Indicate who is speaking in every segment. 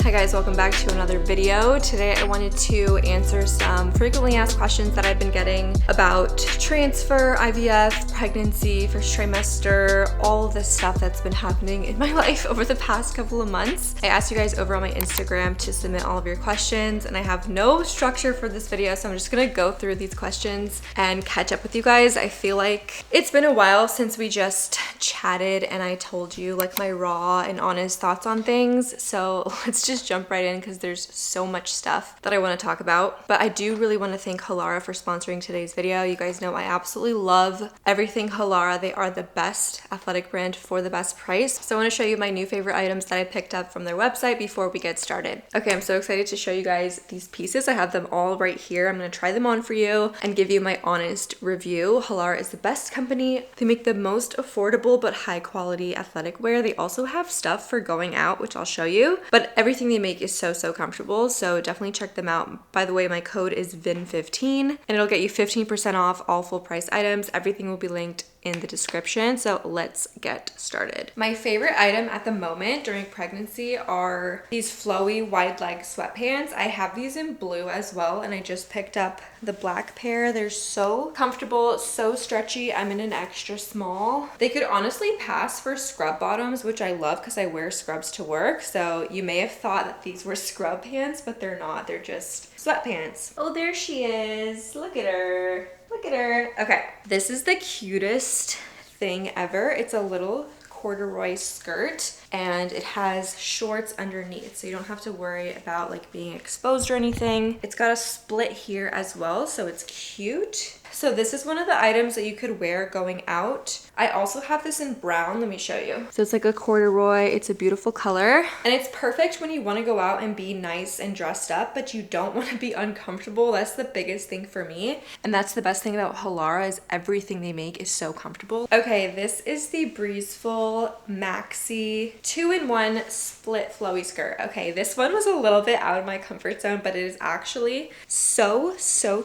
Speaker 1: Hi guys, welcome back to another video. Today I wanted to answer some frequently asked questions that I've been getting about transfer, IVF, pregnancy, first trimester, all of this stuff that's been happening in my life over the past couple of months. I asked you guys over on my Instagram to submit all of your questions, and I have no structure for this video, so I'm just gonna go through these questions and catch up with you guys. I feel like it's been a while since we just chatted and I told you like my raw and honest thoughts on things, so let's just jump right in because there's so much stuff that I want to talk about. But I do really want to thank Vallarta for sponsoring today's video. You guys know I absolutely love everything Vallarta. They are the best athletic brand for the best price. So I want to show you my new favorite items that I picked up from their website before we get started. Okay, I'm so excited to show you guys these pieces. I have them all right here. I'm going to try them on for you and give you my honest review. Vallarta is the best company. They make the most affordable but high quality athletic wear. They also have stuff for going out, which I'll show you, but everything they make is so comfortable, so definitely check them out. By the way, my code is VIN15 and it'll get you 15% off all full price items. Everything will be linked in the description, so let's get started. My favorite item at the moment during pregnancy are these flowy wide leg sweatpants. I have these in blue as well, and I just picked up the black pair. They're so comfortable, so stretchy. I'm in an extra small. They could honestly pass for scrub bottoms, which I love because I wear scrubs to work, so you may have thought that these were scrub pants, but they're not. They're just sweatpants. Oh, there she is. Look at her. Look at her. Okay, this is the cutest thing ever. It's a little corduroy skirt and it has shorts underneath, so you don't have to worry about like being exposed or anything. It's got a split here as well, so it's cute. So this is one of the items that you could wear going out. I also have this in brown. Let me show you. So it's like a corduroy. It's a beautiful color. And it's perfect when you want to go out and be nice and dressed up, but you don't want to be uncomfortable. That's the biggest thing for me. And that's the best thing about Vallarta is everything they make is so comfortable. Okay, this is the Breezeful Maxi 2-in-1 split flowy skirt. Okay, this one was a little bit out of my comfort zone, but it is actually so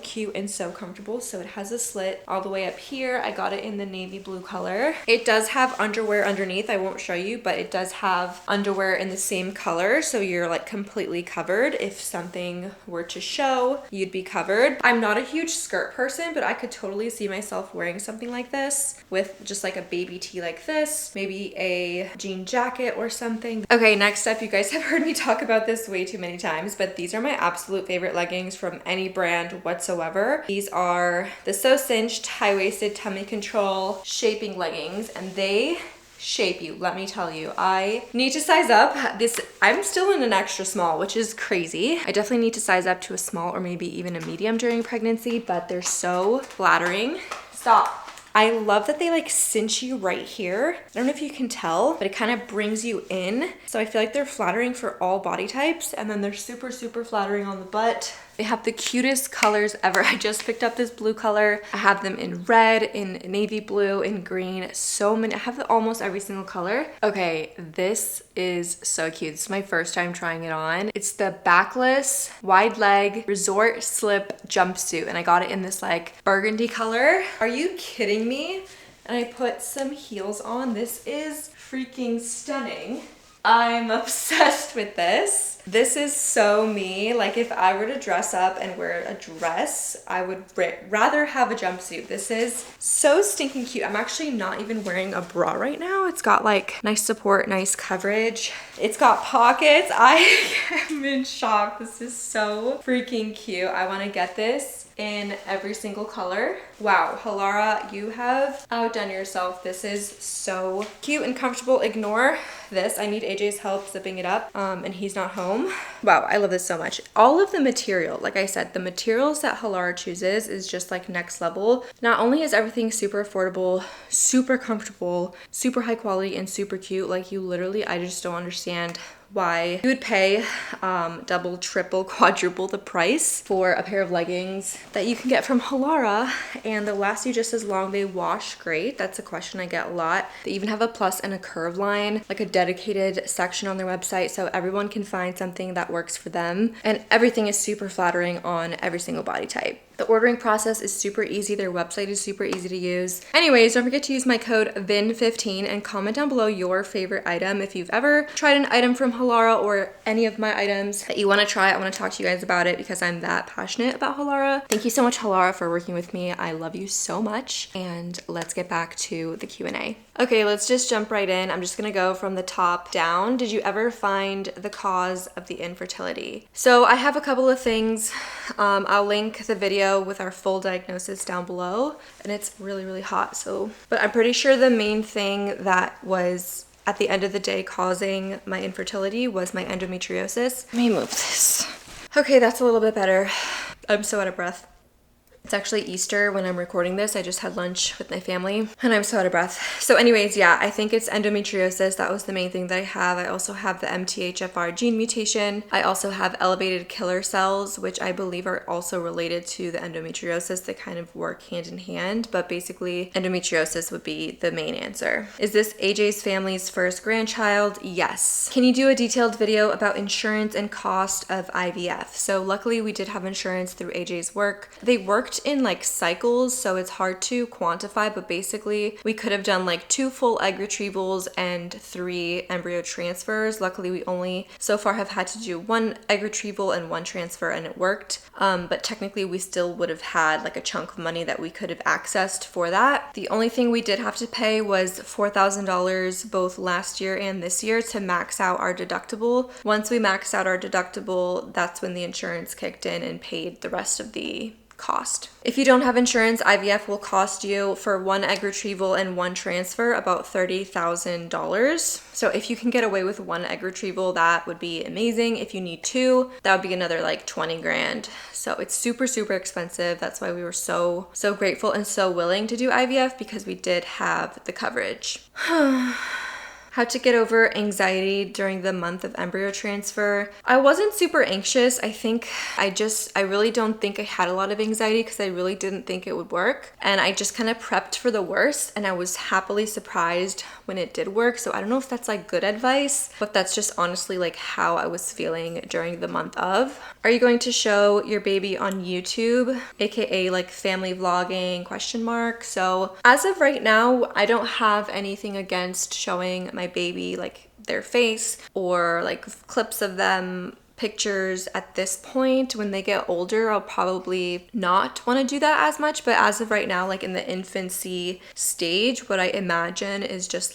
Speaker 1: cute and so comfortable. So it has a slit all the way up here. I got it in the navy blue color. It does have underwear underneath. I won't show you, but it does have underwear in the same color, so you're like completely covered. If something were to show, you'd be covered. I'm not a huge skirt person, but I could totally see myself wearing something like this with just like a baby tee like this, maybe a jean jacket or something. Okay, next up, you guys have heard me talk about this way too many times, but these are my absolute favorite leggings from any brand whatsoever. These are the SoCinched high-waisted tummy control shaping leggings, and they shape you. Let me tell you, I need to size up. I'm still in an extra small, which is crazy. I definitely need to size up to a small or maybe even a medium during pregnancy, but they're so flattering. Stop. I love that they like cinch you right here. I don't know if you can tell, but it kind of brings you in. So I feel like they're flattering for all body types, and then they're super flattering on the butt. They have the cutest colors ever. I just picked up this blue color. I have them in red, in navy blue, in green. So many. I have almost every single color. Okay, this is so cute. This is my first time trying it on. It's the Backless wide leg resort slip jumpsuit, and I got it in this like burgundy color. Are you kidding me? And I put some heels on. This is freaking stunning. I'm obsessed with this. This is so me. Like if I were to dress up and wear a dress, I would rather have a jumpsuit. This is so stinking cute. I'm actually not even wearing a bra right now. It's got like nice support, nice coverage. It's got pockets. I am in shock. This is so freaking cute. I want to get this in every single color. Wow, Vallarta, you have outdone yourself. This is so cute and comfortable. Ignore this. I need AJ's help zipping it up, and he's not home. Wow, I love this so much. All of the material, like I said, the materials that Vallarta chooses is just like next level. Not only is everything super affordable, super comfortable, super high quality, and super cute, like you literally, I just don't understand why you would pay double, triple, quadruple the price for a pair of leggings that you can get from Vallarta, and they'll last you just as long. They wash great. That's a question I get a lot. They even have a plus and a curve line, like a dedicated section on their website, so everyone can find something that works for them, and everything is super flattering on every single body type. The ordering process is super easy. Their website is super easy to use. Anyways, don't forget to use my code VIN15 and comment down below your favorite item. If you've ever tried an item from Vallarta or any of my items that you want to try, I want to talk to you guys about it because I'm that passionate about Vallarta. Thank you so much, Vallarta, for working with me. I love you so much. And let's get back to the Q&A. Okay, let's just jump right in. I'm just gonna go from the top down. Did you ever find the cause of the infertility? So I have a couple of things. I'll link the video with our full diagnosis down below, and it's really, really hot. But I'm pretty sure the main thing that was at the end of the day causing my infertility was my endometriosis. Let me move this. Okay, that's a little bit better. I'm so out of breath. It's actually Easter when I'm recording this. I just had lunch with my family and I'm so out of breath. So anyways, yeah, I think it's endometriosis. That was the main thing that I have. I also have the MTHFR gene mutation. I also have elevated killer cells, which I believe are also related to the endometriosis. They kind of work hand in hand, but basically endometriosis would be the main answer. Is this AJ's family's first grandchild? Yes. Can you do a detailed video about insurance and cost of IVF? So luckily we did have insurance through AJ's work. They worked in like cycles, so it's hard to quantify, but basically we could have done like 2 full egg retrievals and 3 embryo transfers. Luckily we only so far have had to do 1 egg retrieval and 1 transfer, and it worked, but technically we still would have had like a chunk of money that we could have accessed for that. The only thing we did have to pay was $4,000 both last year and this year to max out our deductible. Once we maxed out our deductible, that's when the insurance kicked in and paid the rest of the cost. If you don't have insurance, IVF will cost you for 1 egg retrieval and 1 transfer about $30,000. So if you can get away with 1 egg retrieval, that would be amazing. If you need 2, that would be another like 20 grand. So it's super, super expensive. That's why we were so grateful and so willing to do IVF, because we did have the coverage. How to get over anxiety during the month of embryo transfer. I wasn't super anxious. I think I really don't think I had a lot of anxiety because I really didn't think it would work. And I just kind of prepped for the worst, and I was happily surprised when it did work. So I don't know if that's like good advice, but that's just honestly like how I was feeling during the month of. Are you going to show your baby on YouTube, aka like family vlogging ? So as of right now, I don't have anything against showing my baby like their face or like clips of them, pictures at this point. When they get older, I'll probably not want to do that as much, but as of right now, like in the infancy stage, what I imagine is just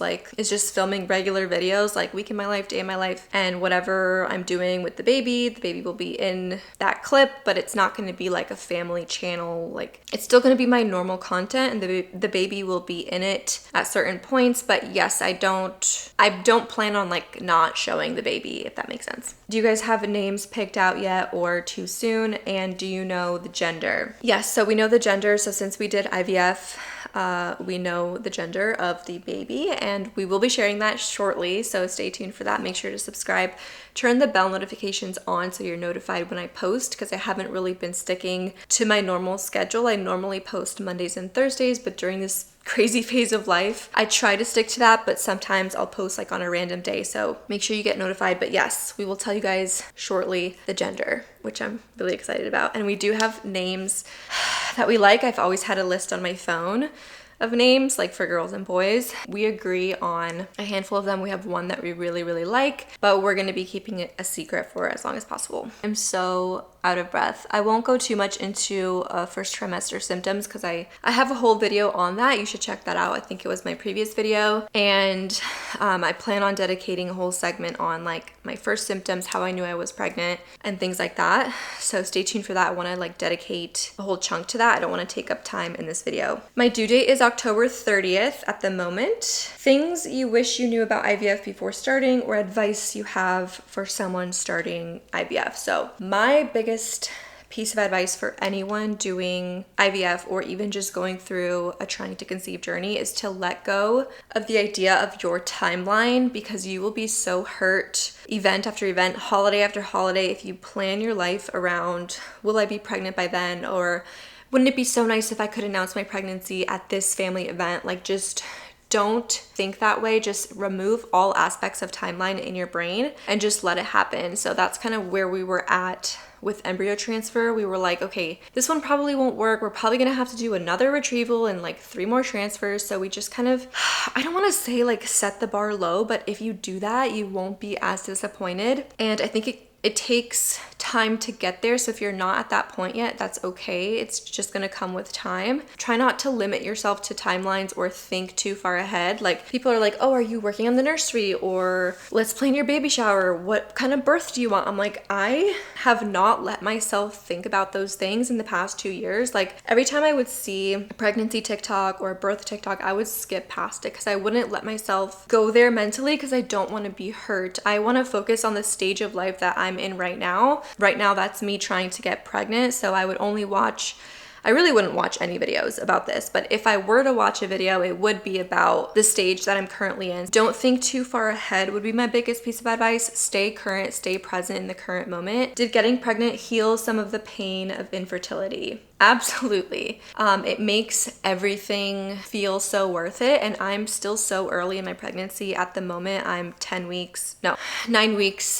Speaker 1: filming regular videos like week in my life, day in my life, and whatever I'm doing with the baby will be in that clip, but it's not going to be like a family channel. Like it's still going to be my normal content, and the baby will be in it at certain points. But yes, I don't plan on like not showing the baby, if that makes sense. Do you guys have names picked out yet or too soon? And do you know the gender? Yes, so we know the gender. So since we did IVF, we know the gender of the baby, and we will be sharing that shortly, so stay tuned for that. Make sure to subscribe, turn the bell notifications on so you're notified when I post, because I haven't really been sticking to my normal schedule. I normally post Mondays and Thursdays, but during this crazy phase of life, I try to stick to that, but sometimes I'll post like on a random day, so make sure you get notified. But yes, we will tell you guys shortly the gender, which I'm really excited about. And we do have names that we like. I've always had a list on my phone of names, like for girls and boys. We agree on a handful of them. We have one that we really, really like, but we're gonna be keeping it a secret for as long as possible. I'm so out of breath. I won't go too much into first trimester symptoms because I have a whole video on that. You should check that out. I think it was my previous video. And I plan on dedicating a whole segment on like my first symptoms, how I knew I was pregnant, and things like that. So stay tuned for that. I want to like dedicate a whole chunk to that. I don't want to take up time in this video. My due date is October 30th at the moment. Things you wish you knew about IVF before starting, or advice you have for someone starting IVF. So my biggest piece of advice for anyone doing IVF or even just going through a trying to conceive journey is to let go of the idea of your timeline, because you will be so hurt event after event, holiday after holiday, if you plan your life around, will I be pregnant by then? Or wouldn't it be so nice if I could announce my pregnancy at this family event? Like, just don't think that way. Just remove all aspects of timeline in your brain and just let it happen. So that's kind of where we were at with embryo transfer. We were like, okay, this one probably won't work. We're probably gonna have to do another retrieval and like 3 more transfers. So we just kind of, I don't wanna say like set the bar low, but if you do that, you won't be as disappointed. And I think it takes time to get there. So if you're not at that point yet, that's okay. It's just gonna come with time. Try not to limit yourself to timelines or think too far ahead. Like people are like, oh, are you working on the nursery? Or let's plan your baby shower. What kind of birth do you want? I'm like, I have not let myself think about those things in the past 2 years. Like every time I would see a pregnancy TikTok or a birth TikTok, I would skip past it because I wouldn't let myself go there mentally because I don't want to be hurt. I want to focus on the stage of life that I'm in right now. Right now, that's me trying to get pregnant. So I really wouldn't watch any videos about this, but if I were to watch a video, it would be about the stage that I'm currently in. Don't think too far ahead would be my biggest piece of advice. Stay current, stay present in the current moment. Did getting pregnant heal some of the pain of infertility? Absolutely. It makes everything feel so worth it. And I'm still so early in my pregnancy. At the moment, I'm 9 weeks,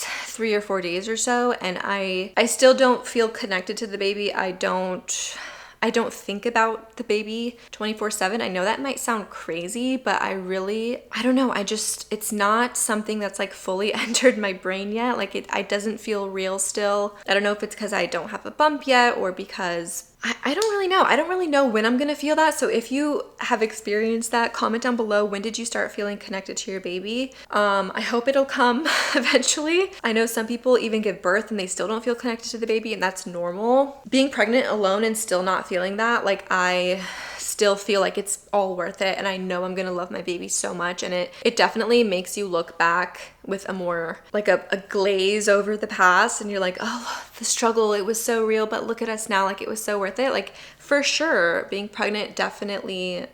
Speaker 1: 3 or 4 days or so. And I still don't feel connected to the baby. I don't think about the baby 24/7. I know that might sound crazy, but I don't know. It's not something that's like fully entered my brain yet. Like it doesn't feel real still. I don't know if it's because I don't have a bump yet or because I don't really know. I don't really know when I'm gonna feel that. So if you have experienced that, comment down below. When did you start feeling connected to your baby? I hope it'll come eventually. I know some people even give birth and they still don't feel connected to the baby, and that's normal. Being pregnant alone and still not feeling that, like I still feel like it's all worth it, and I know I'm gonna love my baby so much, and it definitely makes you look back with a more like a glaze over the past, and you're like, oh, the struggle, it was so real, but look at us now, like it was so worth it. Like for sure, being pregnant definitely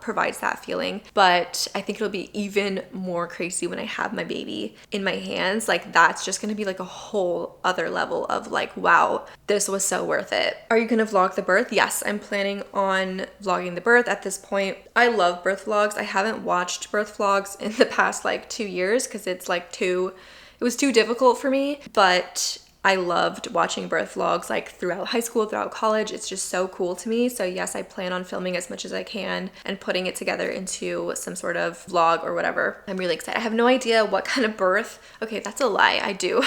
Speaker 1: provides that feeling, but I think it'll be even more crazy when I have my baby in my hands. Like that's just gonna be like a whole other level of like, wow, this was so worth it. Are you gonna vlog the birth? Yes, I'm planning on vlogging the birth. At this point, I love birth vlogs. I haven't watched birth vlogs in the past like 2 years because it was too difficult for me, but I loved watching birth vlogs like throughout high school, throughout college. It's just so cool to me. So yes, I plan on filming as much as I can and putting it together into some sort of vlog or whatever. I'm really excited. I have no idea what kind of birth. Okay, that's a lie. I do.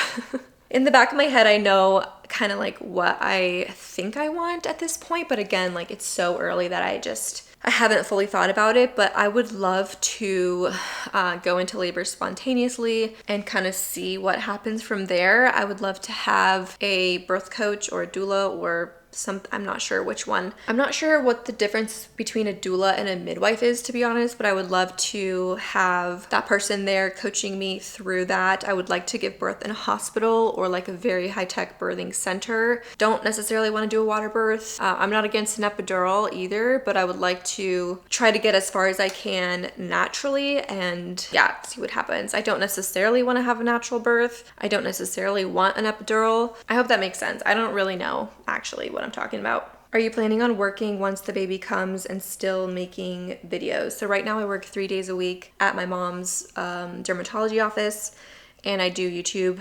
Speaker 1: In the back of my head, I know kind of like what I think I want at this point. But again, like it's so early that I haven't fully thought about it, but I would love to go into labor spontaneously and kind of see what happens from there. I would love to have a birth coach or a doula or I'm not sure which one. I'm not sure what the difference between a doula and a midwife is, to be honest, but I would love to have that person there coaching me through that. I would like to give birth in a hospital or like a very high-tech birthing center. Don't necessarily want to do a water birth. I'm not against an epidural either, but I would like to try to get as far as I can naturally and yeah, see what happens. I don't necessarily want to have a natural birth. I don't necessarily want an epidural. I hope that makes sense. I don't really know actually what I'm talking about. Are you planning on working once the baby comes and still making videos? So right now I work 3 days a week at my mom's dermatology office, and I do YouTube,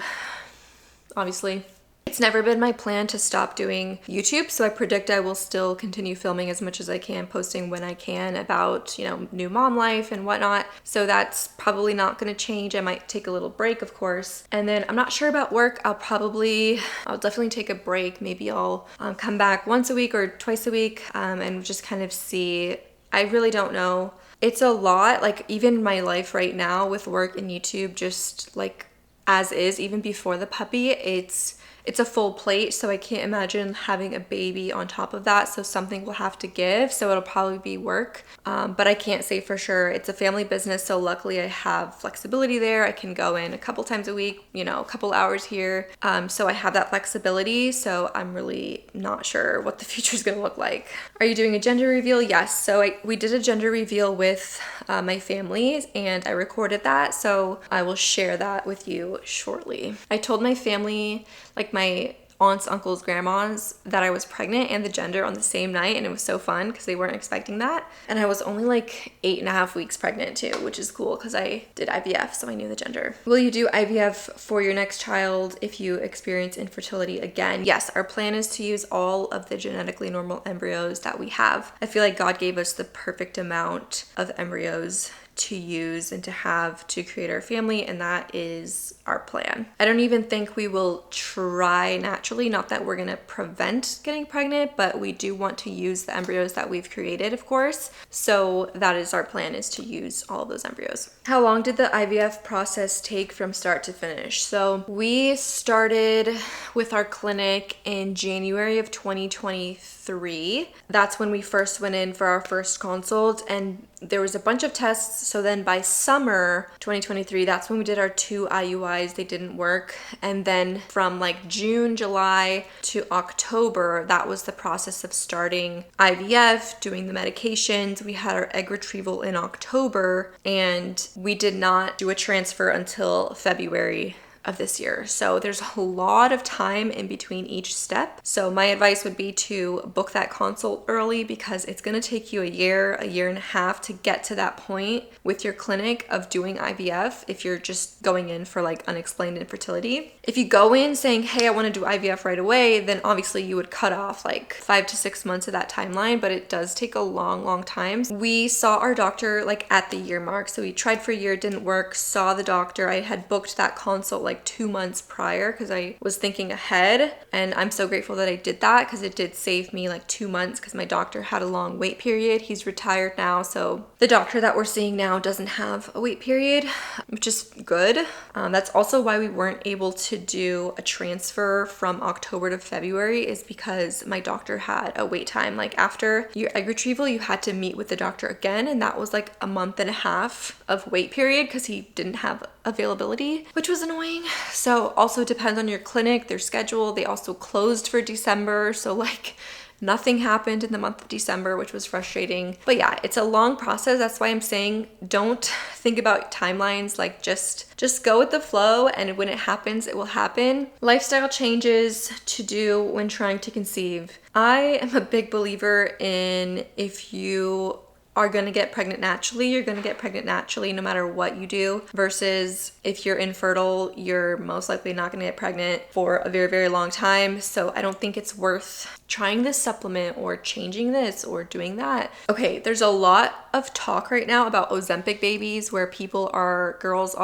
Speaker 1: obviously. It's never been my plan to stop doing YouTube, so I predict I will still continue filming as much as I can, posting when I can about, you know, new mom life and whatnot. So that's probably not going to change. I might take a little break, of course. And then I'm not sure about work. I'll definitely take a break. Maybe I'll come back once a week or twice a week and just kind of see. I really don't know. It's a lot. Like even my life right now with work and YouTube, just like as is, even before the puppy, it's a full plate, so I can't imagine having a baby on top of that, so something will have to give, so it'll probably be work, but I can't say for sure. It's a family business, so luckily I have flexibility there. I can go in a couple times a week, you know, a couple hours here, so I have that flexibility, so I'm really not sure what the future is going to look like. Are you doing a gender reveal? Yes, so we did a gender reveal with my family, and I recorded that, so I will share that with you shortly. I told my family, like my aunts, uncles, grandmas that I was pregnant and the gender on the same night, and it was so fun because they weren't expecting that. And I was only like 8.5 weeks pregnant too, which is cool because I did IVF, so I knew the gender. Will you do IVF for your next child if you experience infertility again? Yes, our plan is to use all of the genetically normal embryos that we have. I feel like God gave us the perfect amount of embryos to use and to have to create our family, and that is our plan. I don't even think we will try naturally, not that we're gonna prevent getting pregnant, but we do want to use the embryos that we've created, of course. So that is our plan, is to use all of those embryos. How long did the IVF process take from start to finish? So we started with our clinic in January of 2023. That's when we first went in for our first consult, and there was a bunch of tests. So then by summer 2023, that's when we did our 2 IUIs. They didn't work. And then from like June, July to October, that was the process of starting IVF, doing the medications. We had our egg retrieval in October, and we did not do a transfer until February of this year. So there's a lot of time in between each step. So my advice would be to book that consult early, because it's going to take you a year and a half to get to that point with your clinic of doing IVF if you're just going in for like unexplained infertility. If you go in saying, hey, I want to do IVF right away, then obviously you would cut off like 5 to 6 months of that timeline, but it does take a long time. We saw our doctor like at the year mark. So we tried for a year, didn't work, saw the doctor. I had booked that consult like 2 months prior because I was thinking ahead, and I'm so grateful that I did that because it did save me like 2 months, because my doctor had a long wait period. He's retired now, so the doctor that we're seeing now doesn't have a wait period, which is good. That's also why we weren't able to do a transfer from October to February, is because my doctor had a wait time. Like after your egg retrieval, you had to meet with the doctor again, and that was like a month and a half of wait period because he didn't have availability, which was annoying. So also depends on your clinic, their schedule. They also closed for December, so like nothing happened in the month of December, which was frustrating. But yeah, it's a long process. That's why I'm saying don't think about timelines. Like just go with the flow, and when it happens, it will happen. Lifestyle changes to do when trying to conceive. I am a big believer in, if you are going to get pregnant naturally, you're going to get pregnant naturally no matter what you do, versus if you're infertile, you're most likely not going to get pregnant for a very long time. So I don't think it's worth trying this supplement or changing this or doing that. Okay, there's a lot of talk right now about Ozempic babies, where girls who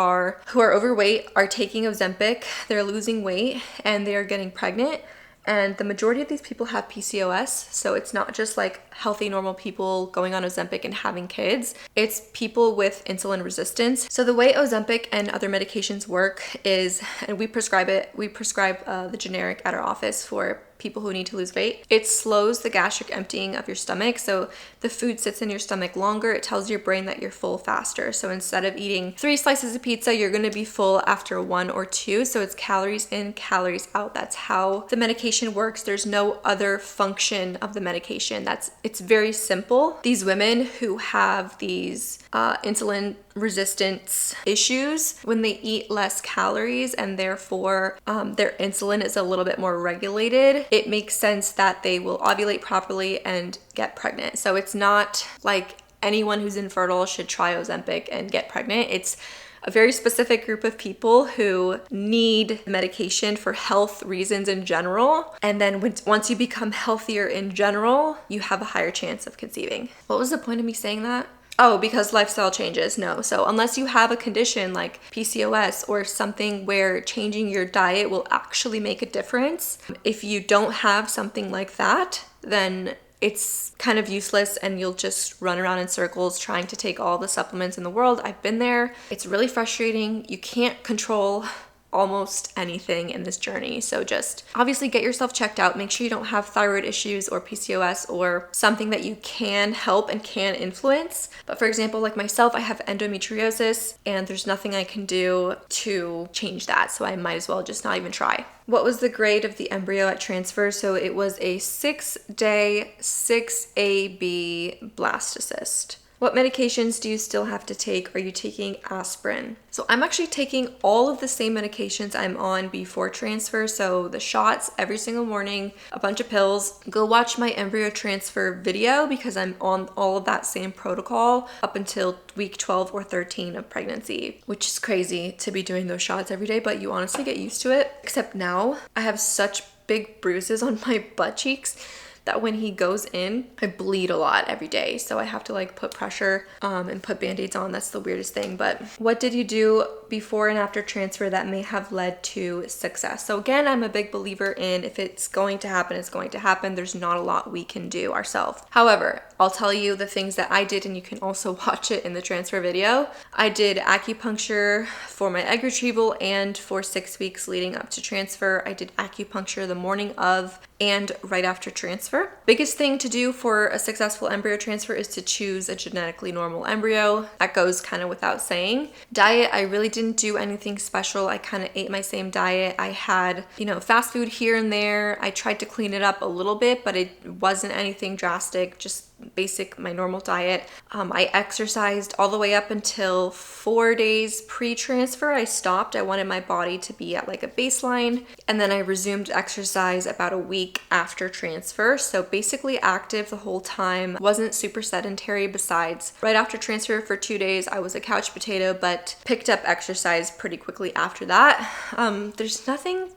Speaker 1: are overweight are taking Ozempic, they're losing weight, and they're getting pregnant. And the majority of these people have PCOS, so it's not just like healthy, normal people going on Ozempic and having kids. It's people with insulin resistance. So the way Ozempic and other medications work is, and we prescribe the generic at our office for people who need to lose weight. It slows the gastric emptying of your stomach, so the food sits in your stomach longer. It tells your brain that you're full faster. So instead of eating 3 slices of pizza, you're going to be full after 1 or 2. So it's calories in, calories out. That's how the medication works. There's no other function of the medication. It's very simple. These women who have these insulin resistance issues, when they eat less calories and therefore their insulin is a little bit more regulated, it makes sense that they will ovulate properly and get pregnant. So it's not like anyone who's infertile should try Ozempic and get pregnant. It's a very specific group of people who need medication for health reasons in general. And then once you become healthier in general, you have a higher chance of conceiving. What was the point of me saying that? Oh, because lifestyle changes. No. So unless you have a condition like PCOS or something where changing your diet will actually make a difference, if you don't have something like that, then it's kind of useless and you'll just run around in circles trying to take all the supplements in the world. I've been there. It's really frustrating. You can't control almost anything in this journey. So just obviously get yourself checked out. Make sure you don't have thyroid issues or PCOS or something that you can help and can influence. But for example, like myself, I have endometriosis and there's nothing I can do to change that. So I might as well just not even try. What was the grade of the embryo at transfer? So it was a 6-day 6AB blastocyst. What medications do you still have to take? Are you taking aspirin? So I'm actually taking all of the same medications I'm on before transfer. So the shots every single morning, a bunch of pills. Go watch my embryo transfer video because I'm on all of that same protocol up until week 12 or 13 of pregnancy, which is crazy to be doing those shots every day, but you honestly get used to it. Except now I have such big bruises on my butt cheeks that when he goes in, I bleed a lot every day. So I have to like put pressure and put band-aids on. That's the weirdest thing. But what did you do before and after transfer that may have led to success? So again, I'm a big believer in if it's going to happen, it's going to happen. There's not a lot we can do ourselves. However, I'll tell you the things that I did, and you can also watch it in the transfer video. I did acupuncture for my egg retrieval and for 6 weeks leading up to transfer. I did acupuncture the morning of and right after transfer. Biggest thing to do for a successful embryo transfer is to choose a genetically normal embryo. That goes kind of without saying. Diet, I really didn't do anything special. I kind of ate my same diet. I had, fast food here and there. I tried to clean it up a little bit, but it wasn't anything drastic, just basic, my normal diet. I exercised all the way up until 4 days pre-transfer. I stopped. I wanted my body to be at like a baseline. And then I resumed exercise about a week after transfer. So basically active the whole time. Wasn't super sedentary besides right after transfer for 2 days. I was a couch potato, but picked up exercise pretty quickly after that. There's nothing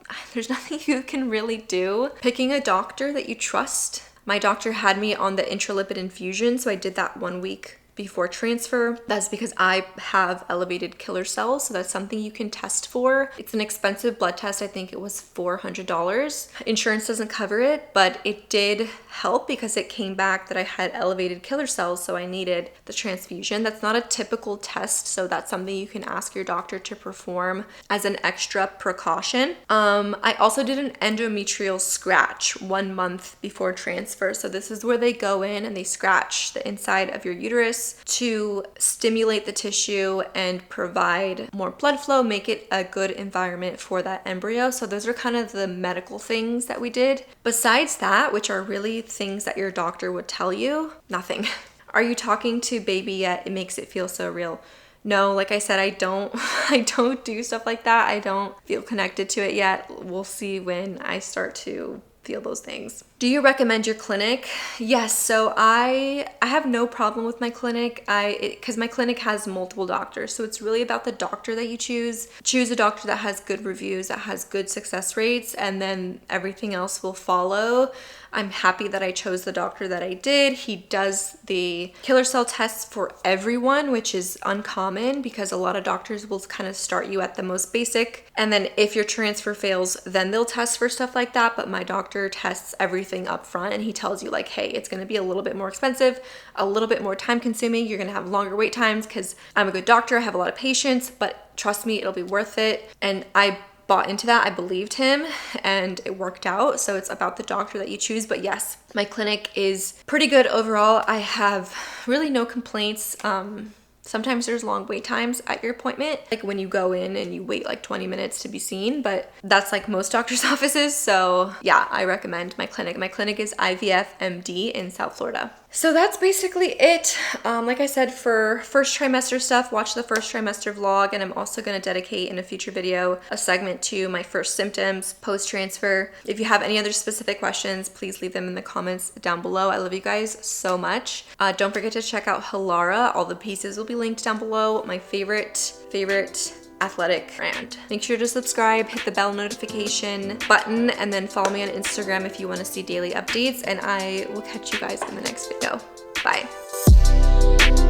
Speaker 1: you can really do. Picking a doctor that you trust. My doctor had me on the intralipid infusion, so I did that 1 week before transfer. That's because I have elevated killer cells, so that's something you can test for. It's an expensive blood test. I think it was $400. Insurance doesn't cover it, but it did help because it came back that I had elevated killer cells, so I needed the transfusion. That's not a typical test, so that's something you can ask your doctor to perform as an extra precaution. I also did an endometrial scratch 1 month before transfer. So this is where they go in and they scratch the inside of your uterus to stimulate the tissue and provide more blood flow, make it a good environment for that embryo. So those are kind of the medical things that we did. Besides that, which are really things that your doctor would tell you, nothing. Are you talking to baby yet? It makes it feel so real. No, like I said, I don't do stuff like that. I don't feel connected to it yet. We'll see when I start to feel those things. Do you recommend your clinic? Yes, so I have no problem with my clinic. Because my clinic has multiple doctors, so it's really about the doctor that you choose. Choose a doctor that has good reviews, that has good success rates, and then everything else will follow. I'm happy that I chose the doctor that I did. He does the killer cell tests for everyone, which is uncommon because a lot of doctors will kind of start you at the most basic. And then if your transfer fails, then they'll test for stuff like that. But my doctor tests everything up front and he tells you like, hey, it's gonna be a little bit more expensive, a little bit more time consuming. You're gonna have longer wait times because I'm a good doctor. I have a lot of patience, but trust me, it'll be worth it. And I bought into that. I believed him and it worked out. So it's about the doctor that you choose. But yes, my clinic is pretty good overall. I have really no complaints. Sometimes there's long wait times at your appointment, like when you go in and you wait like 20 minutes to be seen, but that's like most doctor's offices. So yeah, I recommend my clinic. My clinic is IVF MD in South Florida. So that's basically it. Like I said, for first trimester stuff, watch the first trimester vlog, and I'm also going to dedicate in a future video a segment to my first symptoms post-transfer. If you have any other specific questions, please leave them in the comments down below. I love you guys so much. Don't forget to check out Vallarta. All the pieces will be linked down below. My favorite athletic brand. Make sure to subscribe, hit the bell notification button, and then follow me on Instagram if you want to see daily updates, and I will catch you guys in the next video. Bye.